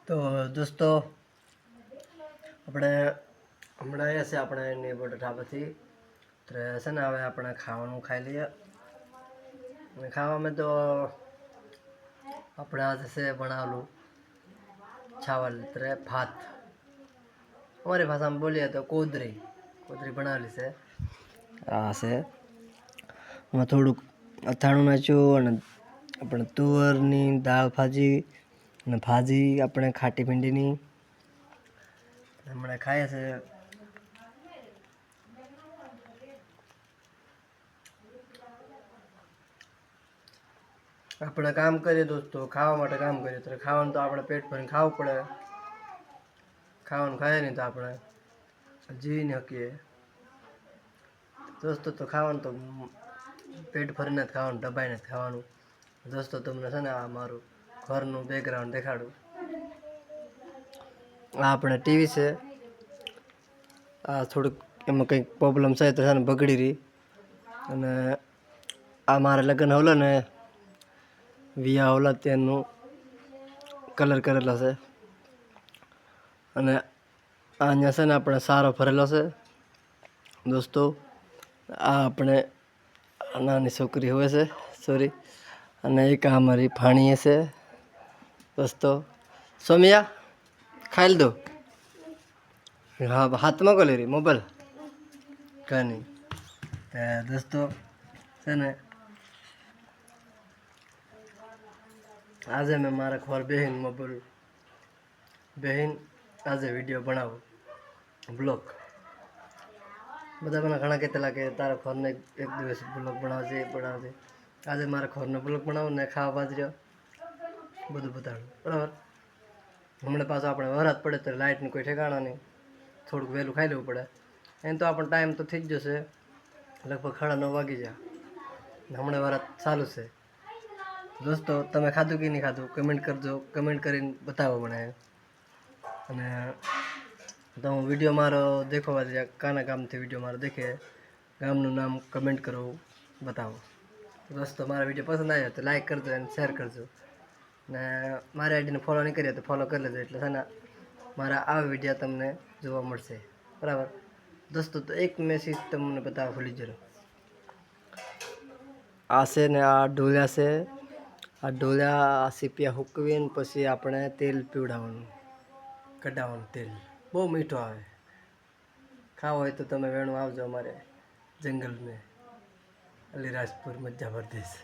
તો દોસ્તો આપણે હમણાં આવ્યા છે આપણે એની ઢાબાથી તો છે ને હવે આપણે ખાવાનું ખાઈ લઈએ અને ખાવામાં તો આપણે આજે છે બનાવેલું ચાવલ ભાત અમારી ભાષામાં બોલીએ તો કોદરી બનાવેલી છે આ છે એમાં થોડુંક અથાણું નાખ્યું અને આપણે તુવરની દાળ ભાજી અને ભાજી આપણે ખાટી ભીંડીની હમણાં ખાઈએ છે આપણે કામ કરીએ દોસ્તો ખાવા માટે કામ કરીએ તો ખાવાનું તો આપણે પેટ ભરીને ખાવું પડે ખાવાનું ખાઈએ નહીં તો આપણે જીવી ન શકીએ દોસ્તો તો ખાવાનું તો પેટ ભરીને જ ખાવાનું દબાઈને જ ખાવાનું દોસ્તો તમને છે ને આ મારું ઘરનું બેકગ્રાઉન્ડ દેખાડું આ આપણે ટીવી છે આ થોડુંક એમાં કંઈક પ્રોબ્લેમ છે તો છે ને બગડી રહી અને આ મારા લગ્ન હોલો ને વિયા હોલા તેનું કલર કરેલો છે અને અહીંયા છે ને આપણે સારો ભરેલો છે દોસ્તો આ આપણે નાની છોકરી હોય છે સોરી અને એક આ મારી ભાણીએ છે દોસ્તો સોમિયા ખાઈ દો હા હાથમાં કોલી રહી મોબાઈલ કાંઈ નહીં દોસ્તો છે ને આજે મેં મારા ઘર બહેન મોબાઈલ બહેન આજે વિડીયો બનાવું બ્લોગ બધા મને ઘણા કહેતા કે તારા ઘરને એક દિવસ બ્લોગ બનાવજે આજે મારા ઘરનો બ્લોગ બનાવું ને ખાવા બાજર્યો બધું બતાડું બરાબર હમણાં પાછું આપણે વરાત પડે તો લાઇટનું કોઈ ઠેકાણા નહીં થોડુંક વહેલું ખાઈ લેવું પડે એમ તો આપણો ટાઈમ તો થઈ જ જશે લગભગ 9:30 વાગી જાય હમણાં વરાત ચાલુ છે દોસ્તો તમે ખાધું કે નહીં ખાધું કમેન્ટ કરજો કમેન્ટ કરીને બતાવો મને અને તો હું વિડીયો મારો દેખવા જાય કાના ગામથી વિડીયો મારો દેખે ગામનું નામ કમેન્ટ કરો બતાવો દોસ્તો મારા વિડીયો પસંદ આવ્યો તો લાઈક કરજો અને શેર કરજો ને મારી આઈડીને ફોલો નહીં કરીએ તો ફોલો કરી લેજો એટલે છે ને મારા આવા વિડીયો તમને જોવા મળશે બરાબર દોસ્તો તો એક મેસેજ તમને બતાવવા ભૂલી જજો આ છે ને આ ઢોળ્યા છે આ ઢોળ્યા સીપિયા હુકવીને પછી આપણે તેલ પીવડાવવાનું કઢાવવાનું તેલ બહુ મીઠું આવે ખાવો હોય તો તમે વેણું આવજો અમારે જંગલ મેં અલીરાજપુર મધ્ય પ્રદેશ